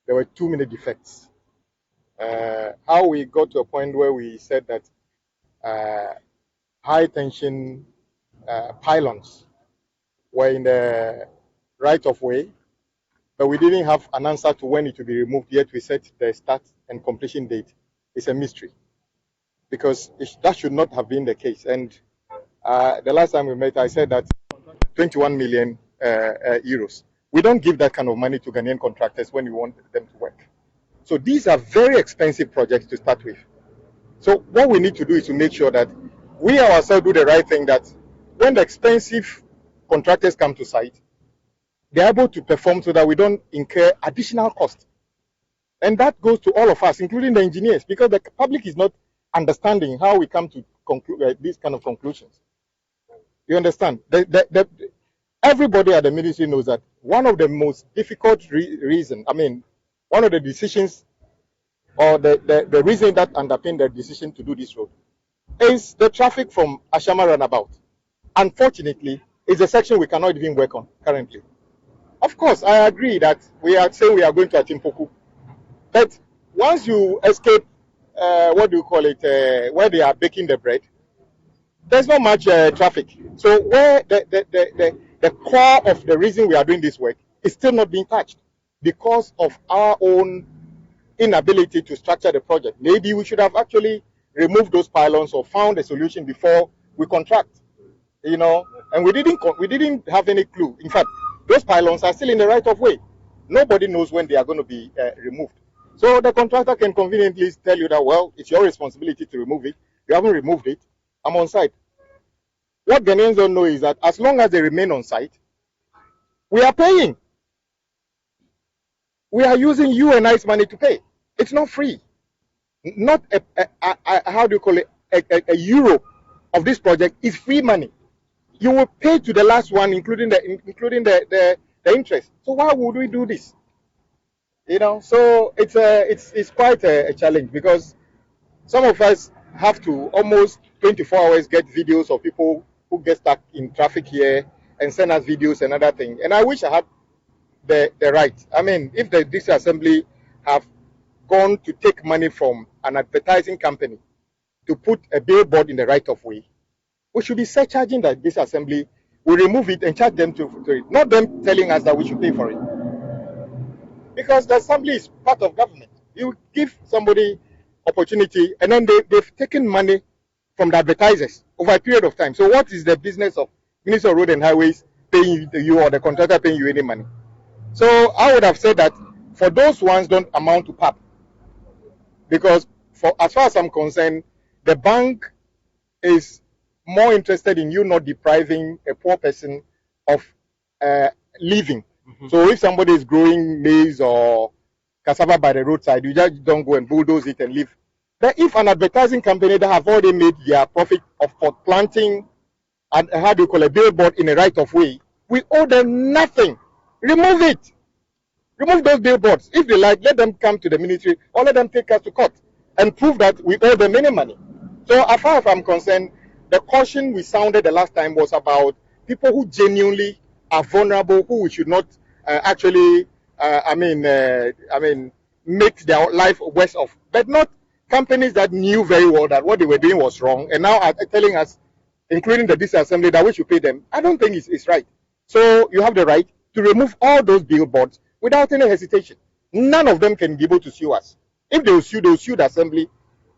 there were too many defects. How we got to a point where we said that high tension pylons were in the right of way, but we didn't have an answer to when it will be removed, yet we set the start and completion date. It's a mystery, because that should not have been the case. And the last time we met, I said that 21 million euros. We don't give that kind of money to Ghanaian contractors when we want them to work. So these are very expensive projects to start with. So what we need to do is to make sure that we ourselves do the right thing, that when the expensive contractors come to site, they're able to perform so that we don't incur additional cost. And that goes to all of us, including the engineers, because the public is not understanding how we come to conclude these kind of conclusions. You understand? Everybody at the ministry knows that one of the most difficult one of the decisions or the reason that underpinned the decision to do this road is the traffic from Ashama Runabout. Unfortunately, it's a section we cannot even work on currently. Of course, I agree that we are saying we are going to Atimpoku. But once you escape, where they are baking the bread, there's not much traffic. So where the core of the reason we are doing this work is still not being touched because of our own inability to structure the project. Maybe we should have actually removed those pylons or found a solution before we contract, and we didn't have any clue. In fact, those pylons are still in the right of way. Nobody knows when they are going to be removed. So the contractor can conveniently tell you that, well, it's your responsibility to remove it. You haven't removed it. I'm on site. What Ghanaians don't know is that as long as they remain on site, we are paying. We are using you and I's money to pay. It's not free. Not a euro of this project is free money. You will pay to the last one, including the interest. So why would we do this? So it's quite a challenge, because some of us have to almost 24 hours get videos of people who get stuck in traffic here and send us videos and other things. And I wish I had the right. I mean, if the disassembly have gone to take money from an advertising company to put a billboard in the right of way, we should be surcharging that disassembly. We remove it and charge them to it, not them telling us that we should pay for it. Because the assembly is part of government. You give somebody opportunity, and then they've taken money from the advertisers over a period of time. So what is the business of Minister of Road and Highways paying you or the contractor paying you any money? So I would have said that for those ones don't amount to PAP. Because as far as I'm concerned, the bank is more interested in you not depriving a poor person of living. Mm-hmm. So if somebody is growing maize or cassava by the roadside, you just don't go and bulldoze it and leave. But if an advertising company that have already made their profit for planting and a billboard in the right of way, we owe them nothing. Remove it. Remove those billboards. If they like, let them come to the ministry or let them take us to court and prove that we owe them any money. So as far as I'm concerned, the caution we sounded the last time was about people who genuinely are vulnerable, who we should not make their life worse off. But not companies that knew very well that what they were doing was wrong and now are telling us, including the disassembly, that we should pay them. I don't think it's right. So you have the right to remove all those billboards without any hesitation. None of them can be able to sue us. If they will sue the assembly,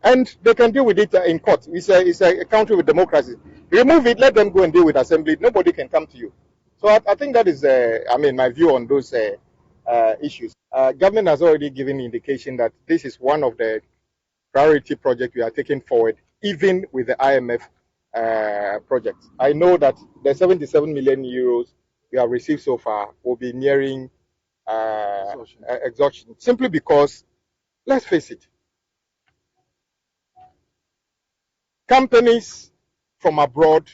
and they can deal with it in court. It's a country with democracy. Remove it, let them go and deal with assembly. Nobody can come to you. So I think that is, my view on those issues. Government has already given indication that this is one of the priority projects we are taking forward, even with the IMF project. I know that the 77 million euros we have received so far will be nearing exhaustion, simply because, let's face it, companies from abroad,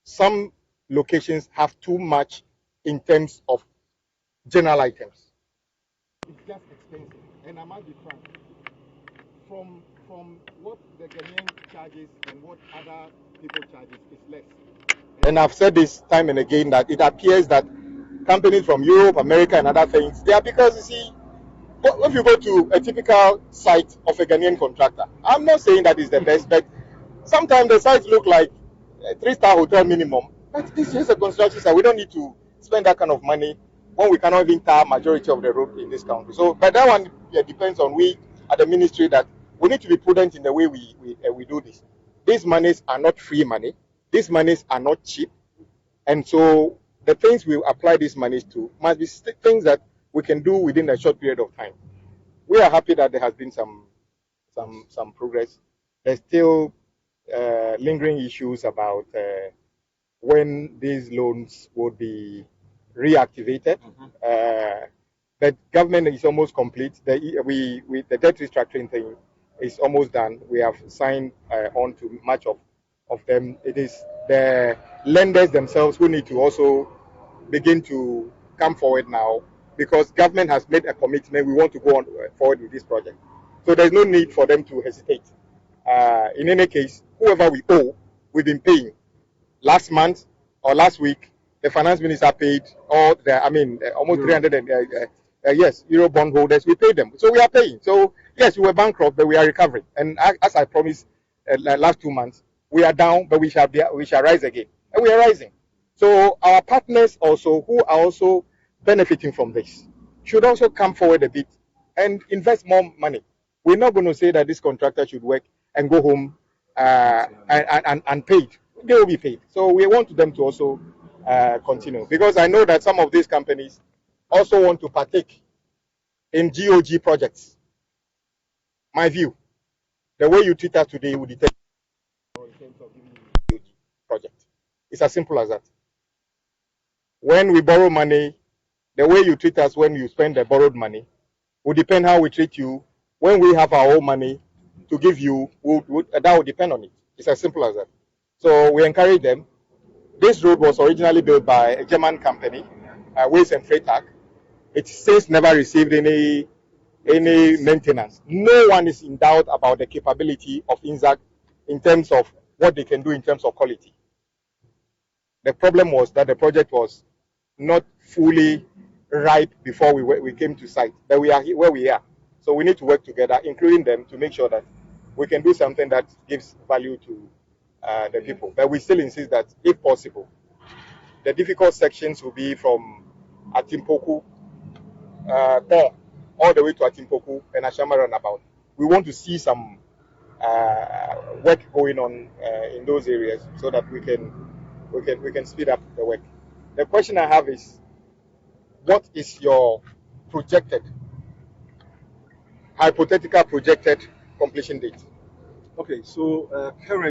some locations have too much in terms of general items. It's just expensive, and I must be frank. From what the Ghanaian charges and what other people charges is less. And I've said this time and again that it appears that companies from Europe, America, and other things, they are, because you see, if you go to a typical site of a Ghanaian contractor, I'm not saying that is the best, but sometimes the sites look like a 3-star hotel minimum. But this is a construction site. We don't need to spend that kind of money when we cannot even tar majority of the road in this country. So, but that one depends on we at the ministry that we need to be prudent in the way we do this. These monies are not free money. These monies are not cheap. And so the things we apply these monies to must be things that we can do within a short period of time. We are happy that there has been some progress. There's still lingering issues about when these loans would be reactivated. The government is almost complete. The debt restructuring thing is almost done. We have signed on to much of them. It is the lenders themselves who need to also begin to come forward now, because government has made a commitment. We want to go on forward with this project. So there's no need for them to hesitate. In any case, whoever we owe, we've been paying. Last month or last week, the finance minister paid all the, almost Euro. 300 Euro bond holders. We paid them. So we are paying. So yes, we were bankrupt, but we are recovering. And as I promised last 2 months, we are down, but we shall rise again. And we are rising. So our partners also, who are also benefiting from this, should also come forward a bit and invest more money. We're not going to say that this contractor should work and go home and paid. They will be paid. So we want them to also continue, because I know that some of these companies also want to partake in GOG projects. My view, the way you treat us today will determine in terms of giving you GOG project. It's as simple as that. When we borrow money, the way you treat us when you spend the borrowed money will depend how we treat you when we have our own money to give you. That will depend on it. It's as simple as that. So we encourage them. This road was originally built by a German company, Waste and Freight Tag. It since never received any maintenance. No one is in doubt about the capability of INZAC in terms of what they can do in terms of quality. The problem was that the project was not fully ripe before we came to site. But we are here where we are. So we need to work together, including them, to make sure that we can do something that gives value to the people. But we still insist that, if possible, the difficult sections will be from Atimpoku there all the way to Atimpoku and Ashama roundabout. We want to see some work going on in those areas so that we can speed up the work. The question I have is, what is your hypothetical projected completion date? Okay, so currently